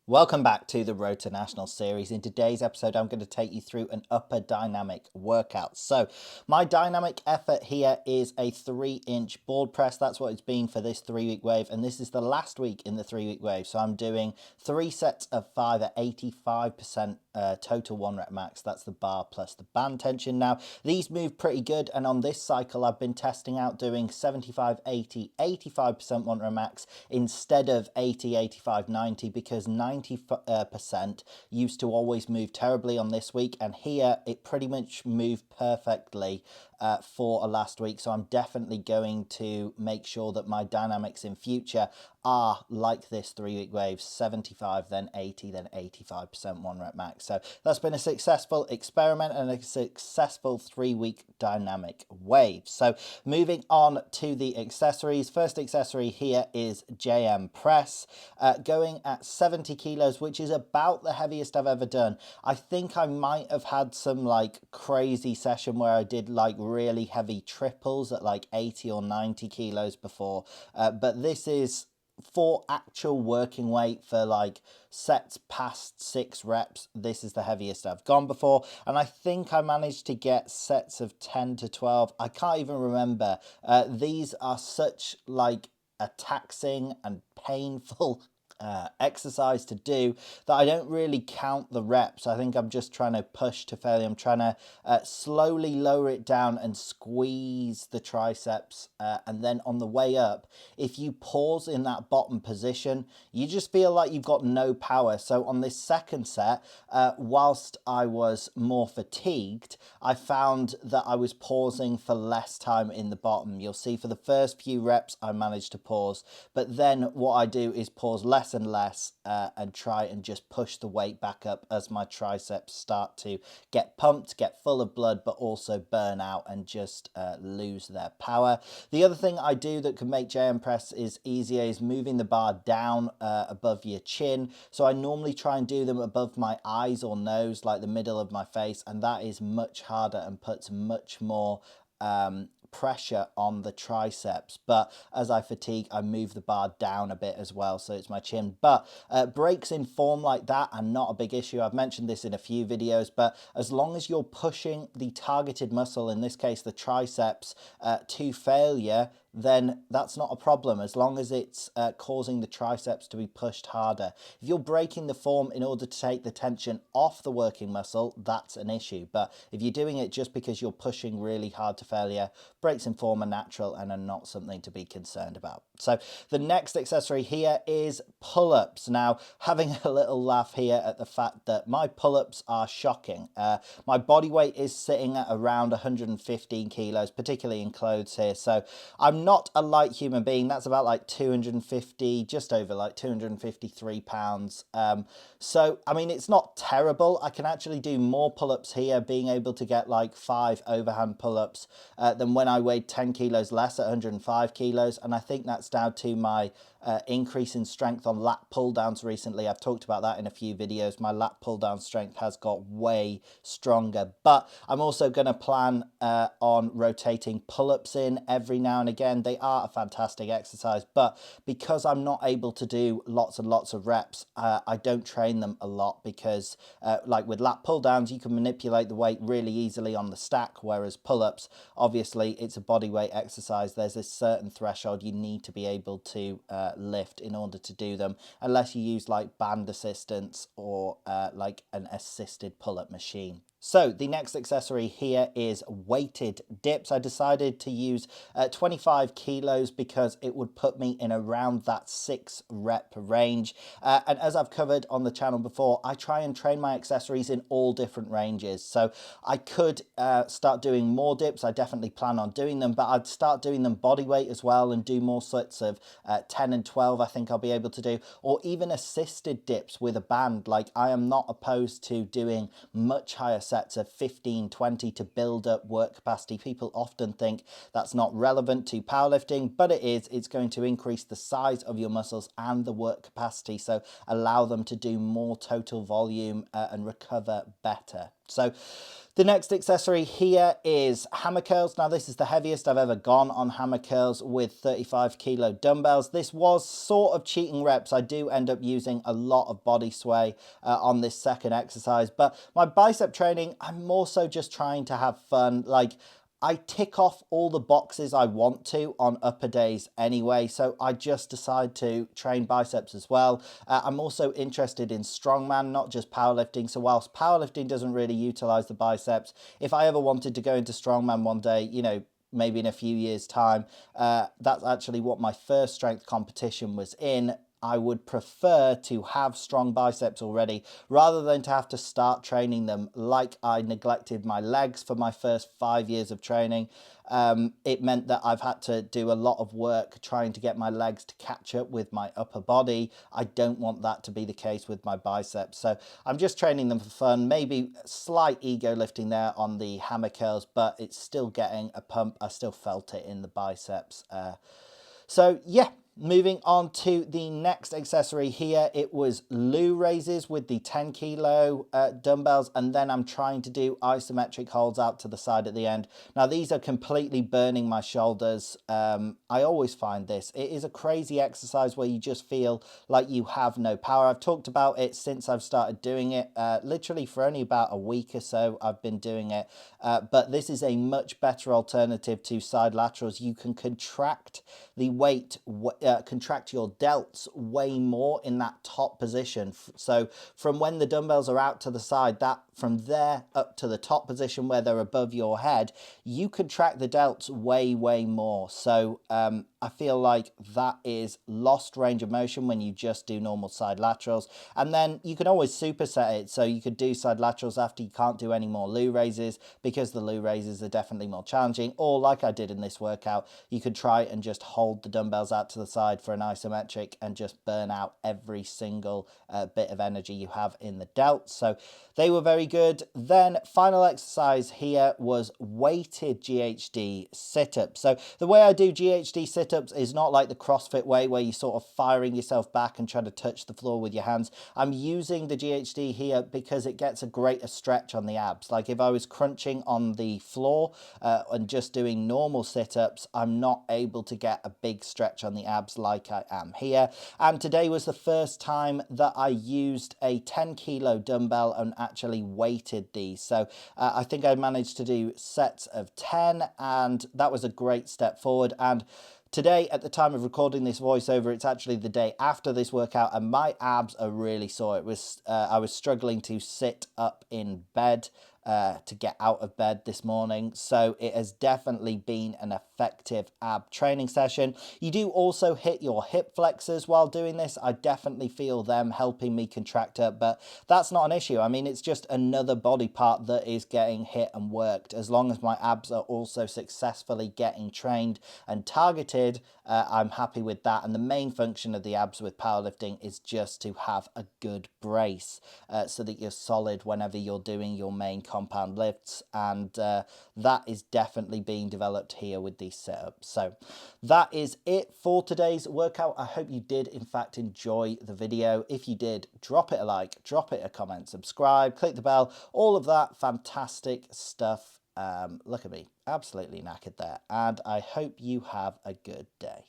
Welcome back to the Road to National series. In today's episode, I'm going to take you through an upper dynamic workout. So my dynamic effort here is a 3-inch board press. That's what it's been for this 3-week wave. And this is the last week in the 3-week wave. So I'm doing 3 sets of 5 at 85% total 1 rep max. That's the bar plus the band tension. Now, these move pretty good. And on this cycle, I've been testing out doing 75, 80, 85% 1 rep max instead of 80, 85, 90 because 90% used to always move terribly on this week, and here it pretty much moved perfectly for a last week. So I'm definitely going to make sure that my dynamics in future are like this 3-week wave: 75, then 80, then 85% 1 rep max. So that's been a successful experiment and a successful 3-week dynamic wave. So moving on to the accessories. First accessory here is JM press, going at 70 kilos, which is about the heaviest I've ever done. I think I might have had some like crazy session where I did like really heavy triples at like 80 or 90 kilos before, but this is for actual working weight for like sets past 6 reps. This is the heaviest I've gone before, and I think I managed to get sets of 10 to 12. I can't even remember. These are such like a taxing and painful exercise to do that I don't really count the reps. I think I'm just trying to push to failure. I'm trying to slowly lower it down and squeeze the triceps, and then on the way up, if you pause in that bottom position, you just feel like you've got no power. So on this second set, whilst I was more fatigued, I found that I was pausing for less time in the bottom. You'll see for the first few reps I managed to pause, but then what I do is pause less and less, and try and just push the weight back up as my triceps start to get pumped, get full of blood, but also burn out and just lose their power. The other thing I do that can make JM press is easier is moving the bar down above your chin. So I normally try and do them above my eyes or nose, like the middle of my face, and that is much harder and puts much more pressure on the triceps. But as I fatigue, I move the bar down a bit as well, so it's my chin. But breaks in form like that are not a big issue. I've mentioned this in a few videos, but as long as you're pushing the targeted muscle, in this case the triceps, to failure, then that's not a problem, as long as it's causing the triceps to be pushed harder. If you're breaking the form in order to take the tension off the working muscle, that's an issue. But if you're doing it just because you're pushing really hard to failure, breaks in form are natural and are not something to be concerned about. So the next accessory here is pull-ups. Now, having a little laugh here at the fact that my pull-ups are shocking. My body weight is sitting at around 115 kilos, particularly in clothes here. So I'm not a light human being. That's about like 250, just over like 253 pounds. So, I mean, it's not terrible. I can actually do more pull-ups here, being able to get like 5 overhand pull-ups than when I weighed 10 kilos less at 105 kilos. And I think that's down to my increase in strength on lat pull downs recently. I've talked about that in a few videos. My lat pull down strength has got way stronger, but I'm also going to plan on rotating pull-ups in every now and again. They are a fantastic exercise, but because I'm not able to do lots and lots of reps, I don't train them a lot because like with lat pull downs, you can manipulate the weight really easily on the stack, whereas pull-ups, obviously it's a body weight exercise. There's a certain threshold you need to be able to lift in order to do them, unless you use like band assistance or like an assisted pull-up machine. So the next accessory here is weighted dips. I decided to use 25 kilos because it would put me in around that 6 rep range. And as I've covered on the channel before, I try and train my accessories in all different ranges. So I could start doing more dips. I definitely plan on doing them, but I'd start doing them body weight as well and do more sets of 10 and 12 I think I'll be able to do, or even assisted dips with a band. Like, I am not opposed to doing much higher sets of 15, 20 to build up work capacity. People often think that's not relevant to powerlifting, but it is. It's going to increase the size of your muscles and the work capacity, so allow them to do more total volume and recover better. So the next accessory here is hammer curls. Now this is the heaviest I've ever gone on hammer curls with 35 kilo dumbbells. This was sort of cheating reps. I do end up using a lot of body sway on this second exercise, but my bicep training, I'm more so just trying to have fun. Like, I tick off all the boxes I want to on upper days anyway, so I just decide to train biceps as well. I'm also interested in strongman, not just powerlifting. So whilst powerlifting doesn't really utilize the biceps, if I ever wanted to go into strongman one day, you know, maybe in a few years' time, that's actually what my first strength competition was in. I would prefer to have strong biceps already rather than to have to start training them like I neglected my legs for my first 5 years of training. It meant that I've had to do a lot of work trying to get my legs to catch up with my upper body. I don't want that to be the case with my biceps. So I'm just training them for fun, maybe slight ego lifting there on the hammer curls, but it's still getting a pump. I still felt it in the biceps. So yeah, moving on to the next accessory here, it was loo raises with the 10 kilo dumbbells, and then I'm trying to do isometric holds out to the side at the end. Now these are completely burning my shoulders. I always find this. It is a crazy exercise where you just feel like you have no power. I've talked about it since I've started doing it, literally for only about a week or so I've been doing it, but this is a much better alternative to side laterals. You can contract the weight, contract your delts way more in that top position. So from when the dumbbells are out to the side, that from there up to the top position where they're above your head, you contract the delts way more. So I feel like that is lost range of motion when you just do normal side laterals. And then you can always superset it, so you could do side laterals after you can't do any more loo raises, because the loo raises are definitely more challenging. Or like I did in this workout, you could try and just hold the dumbbells out to the side for an isometric and just burn out every single bit of energy you have in the delts. So they were very good. Then final exercise here was weighted GHD sit-ups. So the way I do GHD sit-ups is not like the CrossFit way where you're sort of firing yourself back and trying to touch the floor with your hands. I'm using the GHD here because it gets a greater stretch on the abs. Like if I was crunching on the floor and just doing normal sit-ups, I'm not able to get a big stretch on the abs like I am here. And today was the first time that I used a 10 kilo dumbbell and actually weighted these. So I think I managed to do sets of 10, and that was a great step forward. And today, at the time of recording this voiceover, it's actually the day after this workout, and my abs are really sore. It was I was struggling to sit up in bed to get out of bed this morning. So it has definitely been an effective ab training session. You do also hit your hip flexors while doing this. I definitely feel them helping me contract up, but that's not an issue. I mean, it's just another body part that is getting hit and worked. As long as my abs are also successfully getting trained and targeted, I'm happy with that. And the main function of the abs with powerlifting is just to have a good brace so that you're solid whenever you're doing your main compound lifts, and that is definitely being developed here with these setups. So that is it for today's workout. I hope you did in fact enjoy the video. If you did, drop it a like, drop it a comment, subscribe, click the bell, all of that fantastic stuff. Look at me, absolutely knackered there, and I hope you have a good day.